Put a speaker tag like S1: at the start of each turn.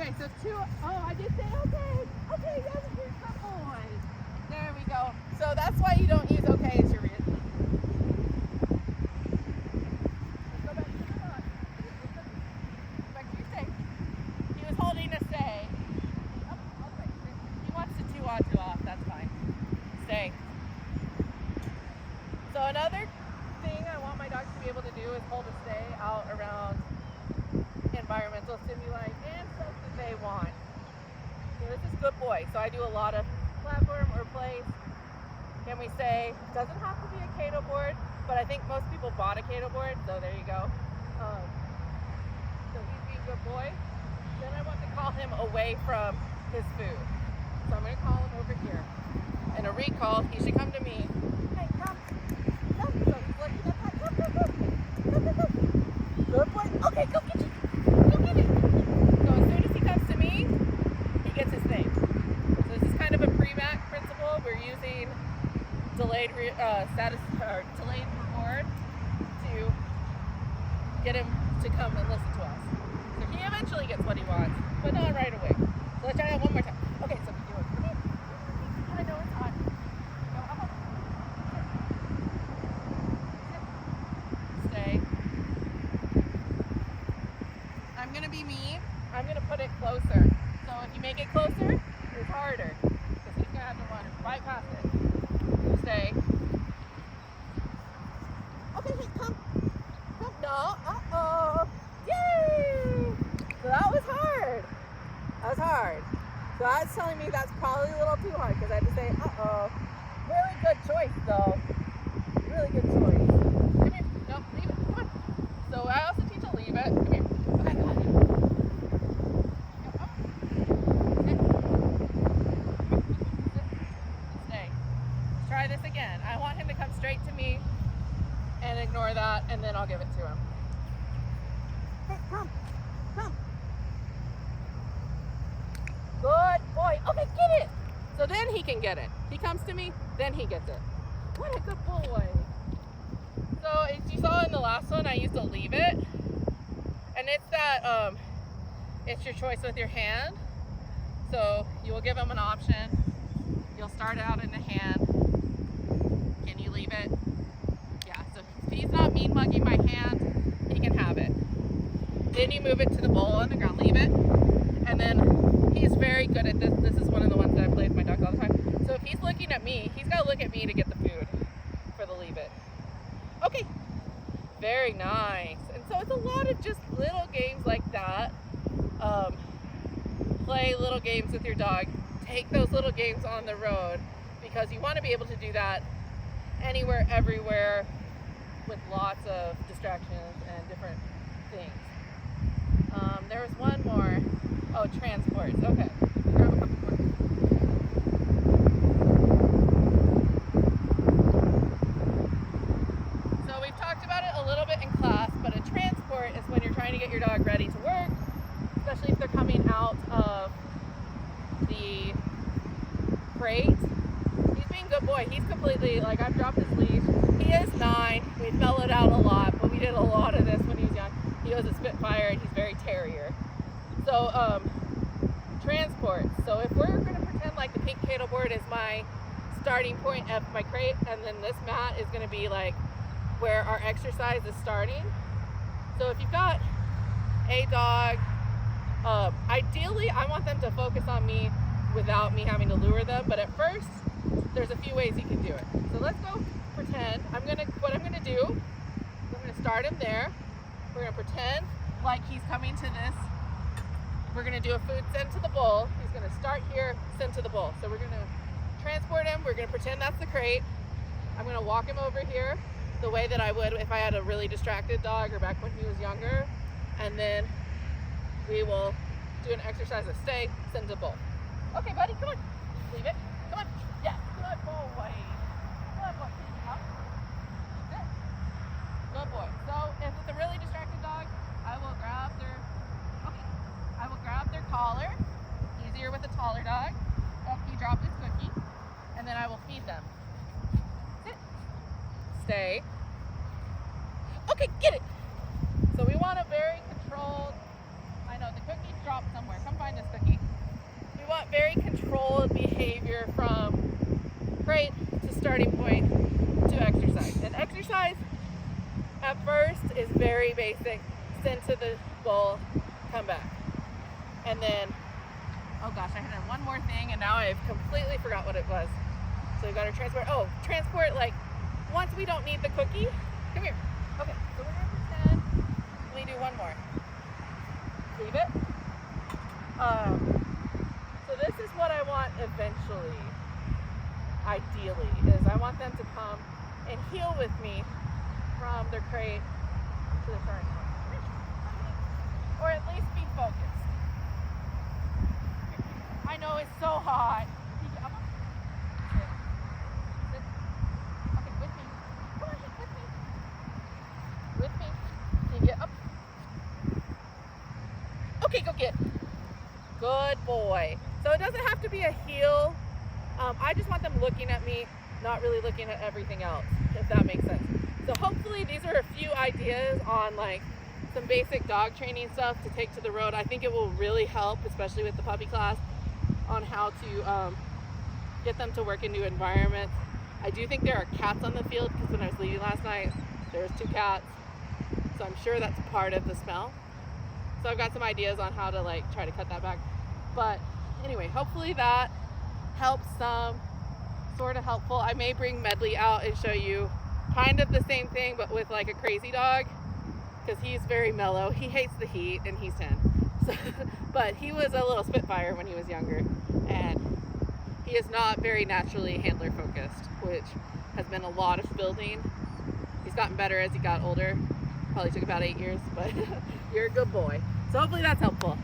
S1: Okay, so two. Oh, I did say okay. Okay, yes, here's the boy. There we go. So that's why you don't use okay as your reason. Go back to the front. Back to your stay. He was holding a stay. Oh, okay. He wants to two-on, two-off. That's fine. Stay. So another thing I want my dogs to be able to do is hold a stay out around environmental stimuli and stuff that they want. So this is good boy. So I do a lot of platform or place. Can we say, doesn't have to be a Cato board, but I think most people bought a Cato board, so there you go. So he's being a good boy. Then I want to call him away from his food. So I'm going to call him over here. And a recall, he should come to me. Hey, come. Come. So he's looking at that. Come, come, come. Come, come, come. Good boy. Okay, go get you. Go get it. So as soon as he comes to me, he gets his thing. So this is kind of a pre-MAC principle. We're using delayed delayed reward to get him to come and listen to us. So he eventually gets what he wants, but not right away. So let's try that one more time. Okay, so come here. I know it's hot. Go, up, up. Sit. Stay. I'm gonna be mean. I'm gonna put it closer. So if you make it closer, it's harder. Because he's gonna have to run right past it. Stay. Okay, hey, come. Come. No. Uh-oh. Yay! So that was hard. That was hard. So that's telling me that's probably a little too hard because I had to say, uh-oh. Really good choice, though. Really good choice. Come here. No, leave it. Come on. So I also teach a leave it. Come here. Okay, go ahead. Go up. Sit. Sit. Stay. Let's try this again. I want him to come straight to me and ignore that, and then I'll give it to him. Hey, come. Come. Good boy. Okay, get it. So then he can get it. He comes to me, then he gets it. What a good boy. So as you saw in the last one, I used to leave it. And it's that, it's your choice with your hand. So you will give him an option. You'll start out in the hand. Can you leave it? Yeah, so if he's not mean mugging my hand, he can have it. Then you move it to the bowl on the ground, leave it. And then he's very good at this. This is one of the ones that I play with my dogs all the time. So if he's looking at me, he's got to look at me to get the food for the leave it. Okay, very nice. And so it's a lot of just little games like that. Play little games with your dog. Take those little games on the road because you want to be able to do that anywhere, everywhere with lots of distractions and different things. There was one more. Oh, transports. Okay. Grab a couple more. So we've talked about it a little bit in class, but a transport is when you're trying to get your dog ready to work, especially if they're coming out of the crate. He's being a good boy. He's completely, like, I've dropped his leash. He is 9. We mellowed out a lot, but we did a lot of this when he was young. He was a Spitfire and he's very terrier. So, transports. So if we're going to pretend like the pink Cato board is my starting point of my crate, and then this mat is going to be like where our exercise is starting. So if you've got a dog, ideally I want them to focus on me without me having to lure them, but at first there's a few ways you can do it. So let's go pretend. What I'm gonna do is I'm gonna start him there. We're gonna pretend like he's coming to this. We're gonna do a food send to the bowl. He's gonna start here, send to the bowl. So we're gonna transport him. We're gonna pretend that's the crate. I'm gonna walk him over here the way that I would if I had a really distracted dog or back when he was younger. And then we will do an exercise of stay, send to the bowl. Okay, buddy, come on. Leave it. Come on. Yes, good boy. Good boy. Up. Sit. Good boy. So if it's a really distracted dog, I will grab their collar. Easier with a taller dog. Oh, he dropped his cookie. And then I will feed them. Sit. Stay. Okay, get it. So we want a very controlled. I know the cookie dropped. shop somewhere. Come find us, Cookie. We want very controlled behavior from crate to starting point to exercise. And exercise at first is very basic. Send to the bowl, come back. And then, oh gosh, I had one more thing and now I've completely forgot what it was. So we've got our transport. Oh, transport, like once we don't need the cookie, come here. Okay, so we're gonna pretend we do one more. Leave it. So this is what I want eventually, ideally, is I want them to come and heel with me from their crate to the starting point. Or at least be focused. I know it's so hot. Sit. Okay, with me. Come on, with me. With me. Can you get up? Okay, go get. Good boy. So it doesn't have to be a heel. I just want them looking at me, not really looking at everything else, if that makes sense. So hopefully these are a few ideas on like some basic dog training stuff to take to the road. I think it will really help, especially with the puppy class, on how to get them to work in new environments. I do think there are cats on the field because when I was leaving last night, there was 2 cats. So I'm sure that's part of the smell. So I've got some ideas on how to like try to cut that back. But anyway, hopefully that helps some, sort of helpful. I may bring Medley out and show you kind of the same thing, but with like a crazy dog, because he's very mellow. He hates the heat and he's 10. So, but he was a little spitfire when he was younger, and he is not very naturally handler focused, which has been a lot of building. He's gotten better as he got older. Probably took about 8 years, but you're a good boy. So hopefully that's helpful.